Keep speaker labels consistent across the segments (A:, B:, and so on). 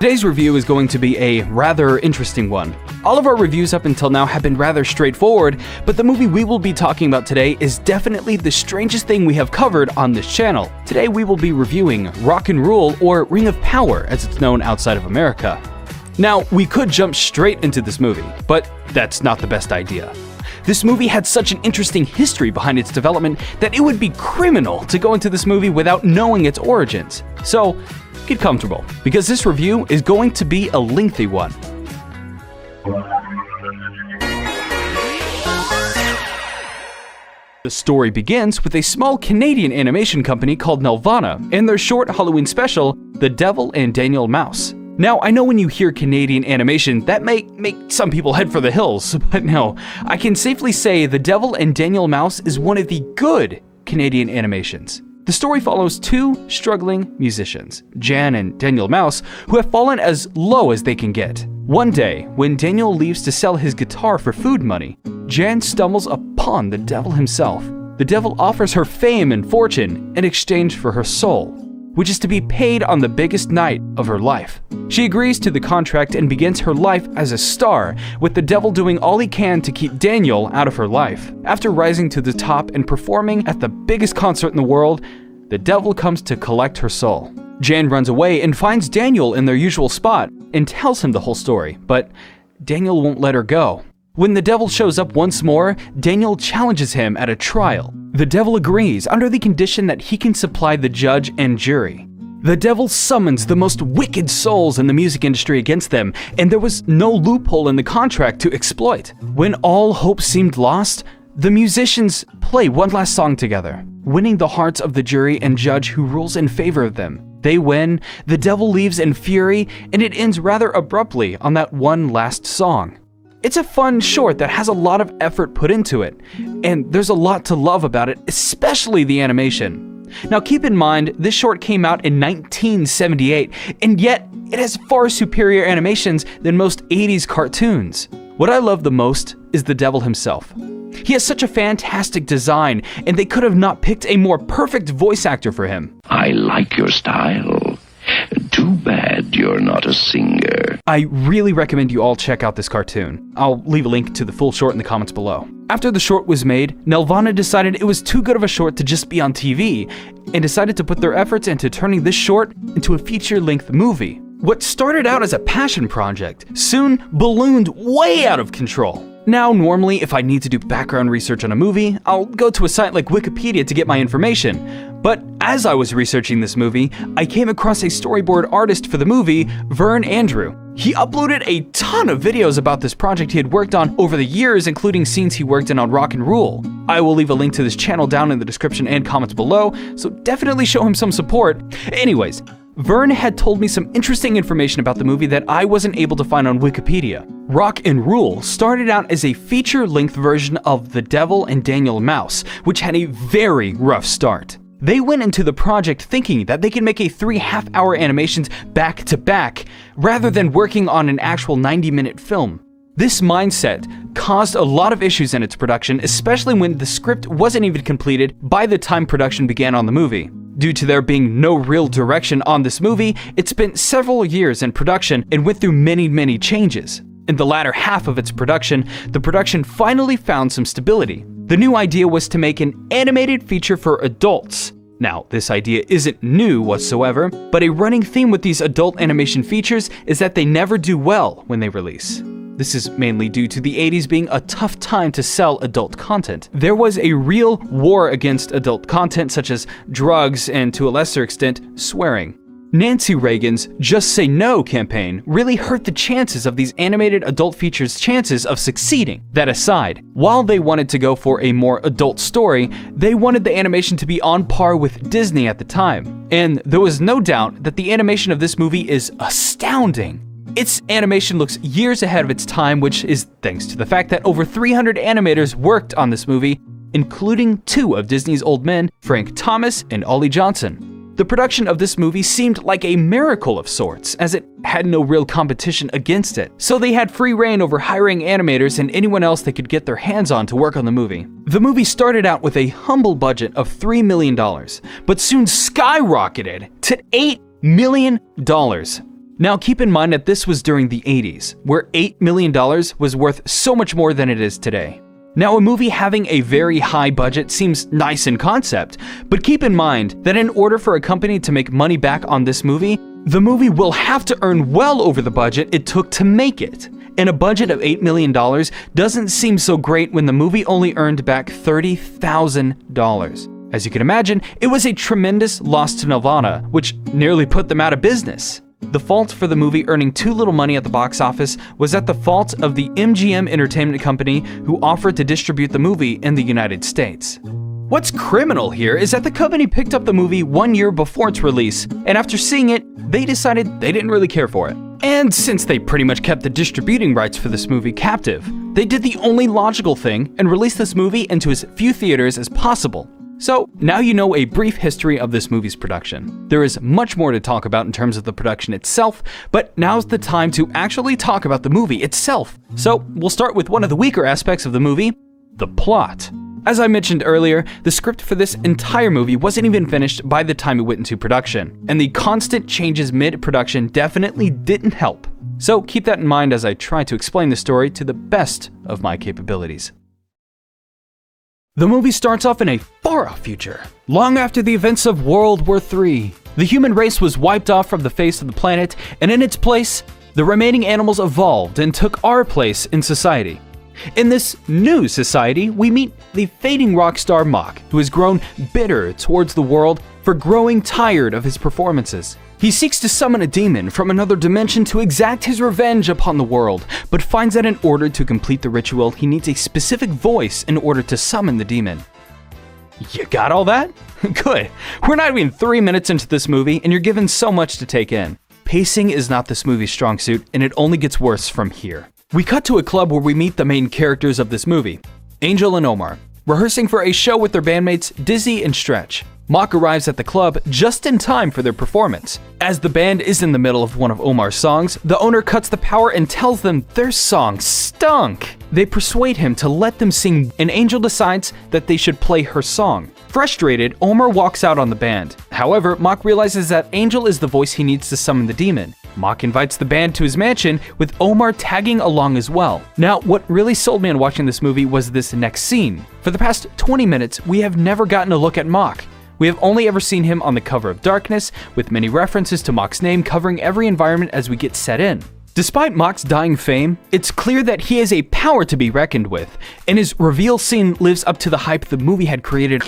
A: Today's review is going to be a rather interesting one. All of our reviews up until now have been rather straightforward, but the movie we will be talking about today is definitely the strangest thing we have covered on this channel. Today we will be reviewing Rock and Rule, or Ring of Power as it's known outside of America. Now, we could jump straight into this movie, but that's not the best idea. This movie had such an interesting history behind its development that it would be criminal to go into this movie without knowing its origins. So, get comfortable, because this review is going to be a lengthy one. The story begins with a small Canadian animation company called Nelvana and their short Halloween special, The Devil and Daniel Mouse. Now, I know when you hear Canadian animation, that may make some people head for the hills, but no, I can safely say The Devil and Daniel Mouse is one of the good Canadian animations. The story follows two struggling musicians, Jan and Daniel Mouse, who have fallen as low as they can get. One day, when Daniel leaves to sell his guitar for food money, Jan stumbles upon the devil himself. The devil offers her fame and fortune in exchange for her soul, which is to be paid on the biggest night of her life. She agrees to the contract and begins her life as a star, with the devil doing all he can to keep Daniel out of her life. After rising to the top and performing at the biggest concert in the world, the devil comes to collect her soul. Jan runs away and finds Daniel in their usual spot and tells him the whole story, but Daniel won't let her go. When the devil shows up once more, Daniel challenges him at a trial. The devil agrees under the condition that he can supply the judge and jury. The devil summons the most wicked souls in the music industry against them, and there was no loophole in the contract to exploit. When all hope seemed lost, the musicians play one last song together, winning the hearts of the jury and judge who rules in favor of them. They win, the devil leaves in fury, and it ends rather abruptly on that one last song. It's a fun short that has a lot of effort put into it, and there's a lot to love about it, especially the animation. Now keep in mind, this short came out in 1978, and yet it has far superior animations than most 80s cartoons. What I love the most is the devil himself. He has such a fantastic design, and they could have not picked a more perfect voice actor for him.
B: I like your style. Too bad you're not a singer.
A: I really recommend you all check out this cartoon. I'll leave a link to the full short in the comments below. After the short was made, Nelvana decided it was too good of a short to just be on TV, and decided to put their efforts into turning this short into a feature-length movie. What started out as a passion project soon ballooned way out of control. Now, normally, if I need to do background research on a movie, I'll go to a site like Wikipedia to get my information. But as I was researching this movie, I came across a storyboard artist for the movie, Vern Andrew. He uploaded a ton of videos about this project he had worked on over the years, including scenes he worked in on Rock and Rule. I will leave a link to this channel down in the description and comments below, so definitely show him some support. Anyways, Vern had told me some interesting information about the movie that I wasn't able to find on Wikipedia. Rock and Rule started out as a feature-length version of The Devil and Daniel Mouse, which had a very rough start. They went into the project thinking that they could make a 3 half-hour animations back-to-back, rather than working on an actual 90-minute film. This mindset caused a lot of issues in its production, especially when the script wasn't even completed by the time production began on the movie. Due to there being no real direction on this movie, it spent several years in production and went through many changes. In the latter half of its production, the production finally found some stability. The new idea was to make an animated feature for adults. Now, this idea isn't new whatsoever, but a running theme with these adult animation features is that they never do well when they release. This is mainly due to the 80s being a tough time to sell adult content. There was a real war against adult content such as drugs and, to a lesser extent, swearing. Nancy Reagan's Just Say No campaign really hurt the chances of these animated adult features' chances of succeeding. That aside, while they wanted to go for a more adult story, they wanted the animation to be on par with Disney at the time. And there was no doubt that the animation of this movie is astounding. Its animation looks years ahead of its time, which is thanks to the fact that over 300 animators worked on this movie, including 2 of Disney's old men, Frank Thomas and Ollie Johnson. The production of this movie seemed like a miracle of sorts, as it had no real competition against it. So they had free reign over hiring animators and anyone else they could get their hands on to work on the movie. The movie started out with a humble budget of $3 million, but soon skyrocketed to $8 million. Now keep in mind that this was during the 80s, where $8 million was worth so much more than it is today. Now, a movie having a very high budget seems nice in concept, but keep in mind that in order for a company to make money back on this movie, the movie will have to earn well over the budget it took to make it. And a budget of $8 million doesn't seem so great when the movie only earned back $30,000. As you can imagine, it was a tremendous loss to Nelvana, which nearly put them out of business. The fault for the movie earning too little money at the box office was at the fault of the MGM Entertainment Company, who offered to distribute the movie in the United States. What's criminal here is that the company picked up the movie 1 year before its release, and after seeing it, they decided they didn't really care for it. And since they pretty much kept the distributing rights for this movie captive, they did the only logical thing and released this movie into as few theaters as possible. So, now you know a brief history of this movie's production. There is much more to talk about in terms of the production itself, but now's the time to actually talk about the movie itself. So, we'll start with one of the weaker aspects of the movie, the plot. As I mentioned earlier, the script for this entire movie wasn't even finished by the time it went into production, and the constant changes mid-production definitely didn't help. So, keep that in mind as I try to explain the story to the best of my capabilities. The movie starts off in a far-off future, long after the events of World War III. The human race was wiped off from the face of the planet, and in its place, the remaining animals evolved and took our place in society. In this new society, we meet the fading rock star Mach, who has grown bitter towards the world for growing tired of his performances. He seeks to summon a demon from another dimension to exact his revenge upon the world, but finds that in order to complete the ritual, he needs a specific voice in order to summon the demon. You got all that? Good. We're not even 3 minutes into this movie, and you're given so much to take in. Pacing is not this movie's strong suit, and it only gets worse from here. We cut to a club where we meet the main characters of this movie, Angel and Omar, rehearsing for a show with their bandmates Dizzy and Stretch. Mach arrives at the club just in time for their performance. As the band is in the middle of one of Omar's songs, the owner cuts the power and tells them their song stunk. They persuade him to let them sing, and Angel decides that they should play her song. Frustrated, Omar walks out on the band. However, Mach realizes that Angel is the voice he needs to summon the demon. Mach invites the band to his mansion, with Omar tagging along as well. Now, what really sold me on watching this movie was this next scene. For the past 20 minutes, we have never gotten a look at Mach. We have only ever seen him on the cover of Darkness, with many references to Mach's name covering every environment as we get set in. Despite Mach's dying fame, it's clear that he is a power to be reckoned with, and his reveal scene lives up to the hype the movie had created.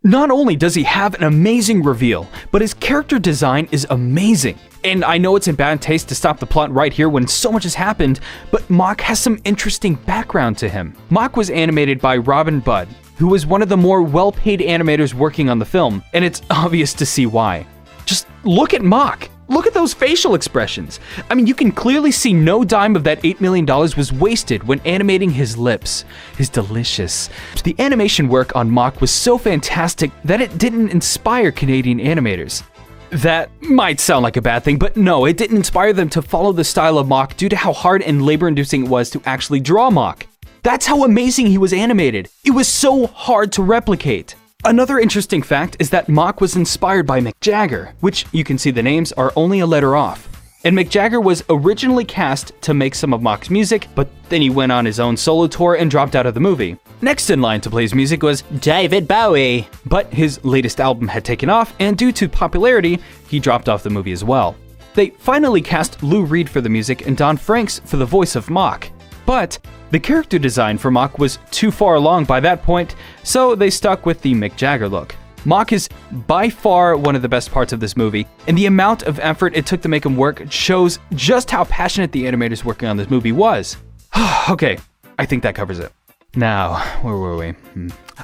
A: Not only does he have an amazing reveal, but his character design is amazing. And I know it's in bad taste to stop the plot right here when so much has happened, but Mach has some interesting background to him. Mach was animated by Robin Budd, who was one of the more well-paid animators working on the film, and it's obvious to see why. Just look at Mach. Look at those facial expressions. I mean, you can clearly see no dime of that $8 million was wasted when animating his lips. His delicious. The animation work on Mach was so fantastic that it didn't inspire Canadian animators. That might sound like a bad thing, but no, it didn't inspire them to follow the style of Mach due to how hard and labor-inducing it was to actually draw Mach. That's how amazing he was animated. It was so hard to replicate. Another interesting fact is that Mach was inspired by Mick Jagger, which you can see the names are only a letter off. And Mick Jagger was originally cast to make some of Mach's music, but then he went on his own solo tour and dropped out of the movie. Next in line to play his music was David Bowie, but his latest album had taken off, and due to popularity, he dropped off the movie as well. They finally cast Lou Reed for the music and Don Franks for the voice of Mach. But the character design for Mach was too far along by that point, so they stuck with the Mick Jagger look. Mach is by far one of the best parts of this movie, and the amount of effort it took to make him work shows just how passionate the animators working on this movie was. Okay, I think that covers it. Now, where were we?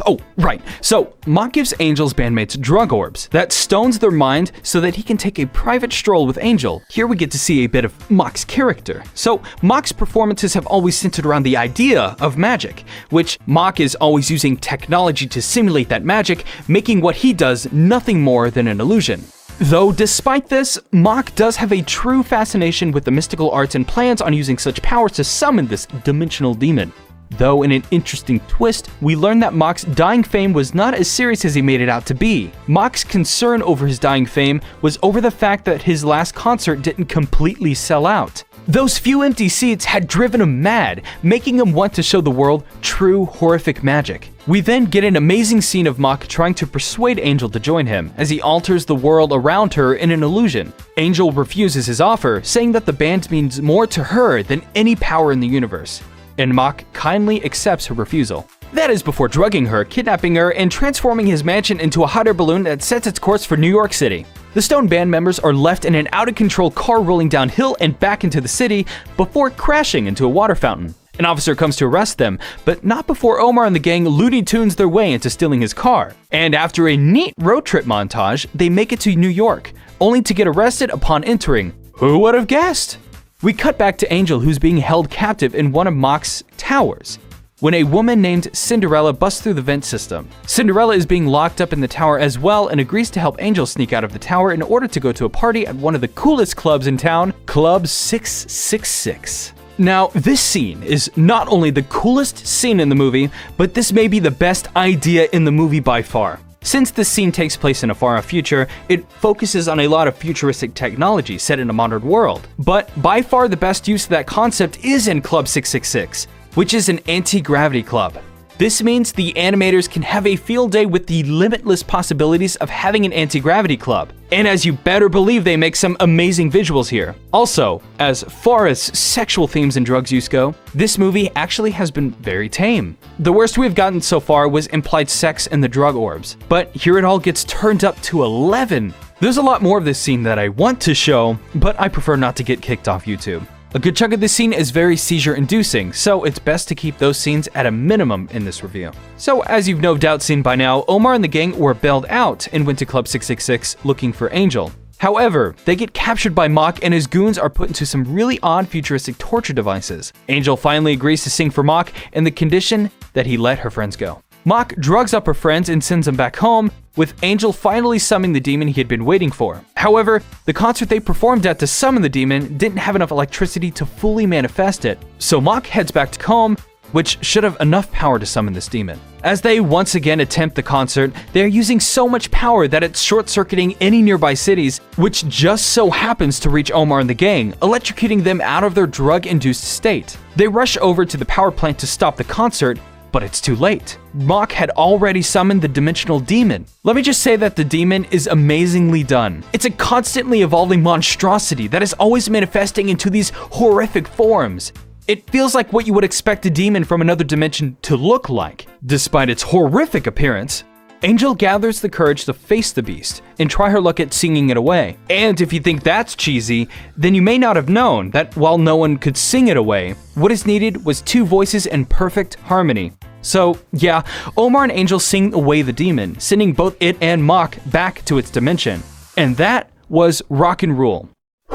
A: Oh, right. So, Mach gives Angel's bandmates drug orbs that stones their mind so that he can take a private stroll with Angel. Here we get to see a bit of Mach's character. So, Mach's performances have always centered around the idea of magic, which Mach is always using technology to simulate that magic, making what he does nothing more than an illusion. Though despite this, Mach does have a true fascination with the mystical arts and plans on using such powers to summon this dimensional demon. Though in an interesting twist, we learn that Mock's dying fame was not as serious as he made it out to be. Mock's concern over his dying fame was over the fact that his last concert didn't completely sell out. Those few empty seats had driven him mad, making him want to show the world true horrific magic. We then get an amazing scene of Mock trying to persuade Angel to join him, as he alters the world around her in an illusion. Angel refuses his offer, saying that the band means more to her than any power in the universe, and Mock kindly accepts her refusal. That is before drugging her, kidnapping her, and transforming his mansion into a hot air balloon that sets its course for New York City. The Stone band members are left in an out-of-control car rolling downhill and back into the city before crashing into a water fountain. An officer comes to arrest them, but not before Omar and the gang Looney Tunes their way into stealing his car. And after a neat road trip montage, they make it to New York, only to get arrested upon entering. Who would have guessed? We cut back to Angel, who's being held captive in one of Mock's towers, when a woman named Cinderella busts through the vent system. Cinderella is being locked up in the tower as well and agrees to help Angel sneak out of the tower in order to go to a party at one of the coolest clubs in town, Club 666. Now, this scene is not only the coolest scene in the movie, but this may be the best idea in the movie by far. Since this scene takes place in a far-off future, it focuses on a lot of futuristic technology set in a modern world. But by far the best use of that concept is in Club 666, which is an anti-gravity club. This means the animators can have a field day with the limitless possibilities of having an anti-gravity club. And as you better believe, they make some amazing visuals here. Also, as far as sexual themes and drugs use go, this movie actually has been very tame. The worst we've gotten so far was implied sex and the drug orbs, but here it all gets turned up to 11. There's a lot more of this scene that I want to show, but I prefer not to get kicked off YouTube. A good chunk of this scene is very seizure-inducing, so it's best to keep those scenes at a minimum in this review. So, as you've no doubt seen by now, Omar and the gang were bailed out and went to Club 666 looking for Angel. However, they get captured by Mock and his goons are put into some really odd futuristic torture devices. Angel finally agrees to sing for Mock in the condition that he let her friends go. Mock drugs up her friends and sends them back home, with Angel finally summoning the demon he had been waiting for. However, the concert they performed at to summon the demon didn't have enough electricity to fully manifest it, so Mock heads back to home, which should have enough power to summon this demon. As they once again attempt the concert, they are using so much power that it's short-circuiting any nearby cities, which just so happens to reach Omar and the gang, electrocuting them out of their drug-induced state. They rush over to the power plant to stop the concert, but it's too late. Mock had already summoned the dimensional demon. Let me just say that the demon is amazingly done. It's a constantly evolving monstrosity that is always manifesting into these horrific forms. It feels like what you would expect a demon from another dimension to look like. Despite its horrific appearance, Angel gathers the courage to face the beast and try her luck at singing it away. And if you think that's cheesy, then you may not have known that while no one could sing it away, what is needed was two voices in perfect harmony. So yeah, Omar and Angel sing away the demon, sending both it and Mock back to its dimension. And that was rock and roll.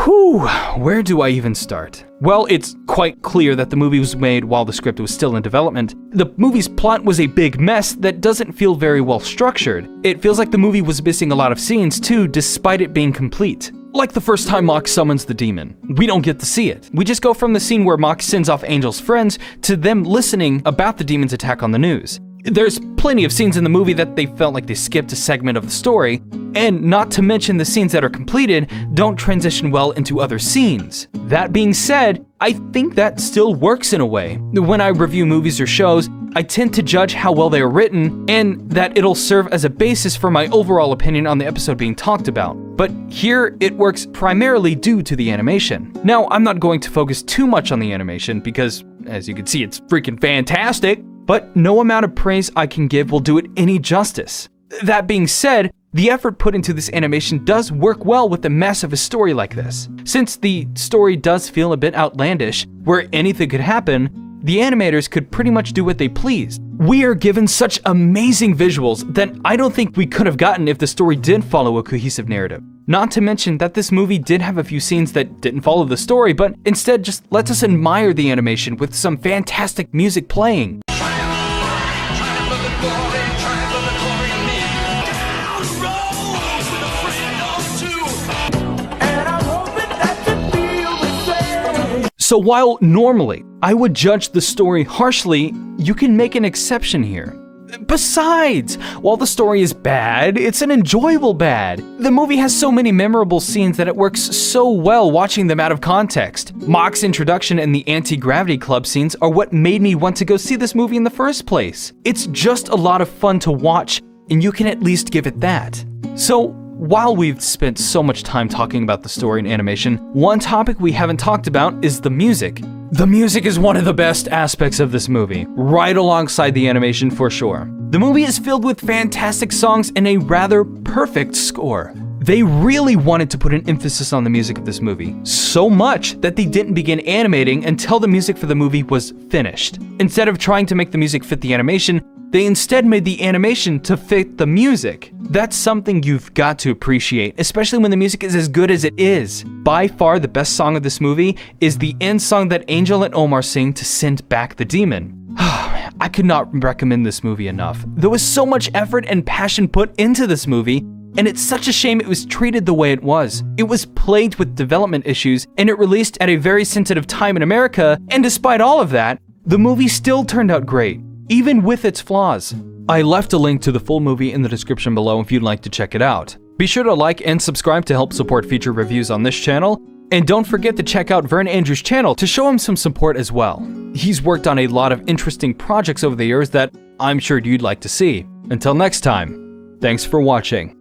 A: Whew, where do I even start? Well, it's quite clear that the movie was made while the script was still in development. The movie's plot was a big mess that doesn't feel very well structured. It feels like the movie was missing a lot of scenes too, despite it being complete. Like the first time Mock summons the demon. We don't get to see it. We just go from the scene where Mock sends off Angel's friends to them listening about the demon's attack on the news. There's plenty of scenes in the movie that they felt like they skipped a segment of the story, and not to mention the scenes that are completed don't transition well into other scenes. That being said, I think that still works in a way. When I review movies or shows, I tend to judge how well they are written, and that it'll serve as a basis for my overall opinion on the episode being talked about. But here, it works primarily due to the animation. Now, I'm not going to focus too much on the animation because, as you can see, it's freaking fantastic. But no amount of praise I can give will do it any justice. That being said, the effort put into this animation does work well with the mess of a story like this. Since the story does feel a bit outlandish, where anything could happen, the animators could pretty much do what they pleased. We are given such amazing visuals that I don't think we could have gotten if the story did follow a cohesive narrative. Not to mention that this movie did have a few scenes that didn't follow the story, but instead just lets us admire the animation with some fantastic music playing. So while normally I would judge the story harshly, you can make an exception here. Besides, while the story is bad, it's an enjoyable bad. The movie has so many memorable scenes that it works so well watching them out of context. Mock's introduction and the anti-gravity club scenes are what made me want to go see this movie in the first place. It's just a lot of fun to watch, and you can at least give it that. So, while we've spent so much time talking about the story and animation, one topic we haven't talked about is the music. The music is one of the best aspects of this movie, right alongside the animation for sure. The movie is filled with fantastic songs and a rather perfect score. They really wanted to put an emphasis on the music of this movie, so much that they didn't begin animating until the music for the movie was finished. Instead of trying to make the music fit the animation, they instead made the animation to fit the music. That's something you've got to appreciate, especially when the music is as good as it is. By far the best song of this movie is the end song that Angel and Omar sing to send back the demon. I could not recommend this movie enough. There was so much effort and passion put into this movie, and it's such a shame it was treated the way it was. It was plagued with development issues, and it released at a very sensitive time in America, and despite all of that, the movie still turned out great, even with its flaws. I left a link to the full movie in the description below if you'd like to check it out. Be sure to like and subscribe to help support future reviews on this channel, and don't forget to check out Vern Andrews' channel to show him some support as well. He's worked on a lot of interesting projects over the years that I'm sure you'd like to see. Until next time, thanks for watching.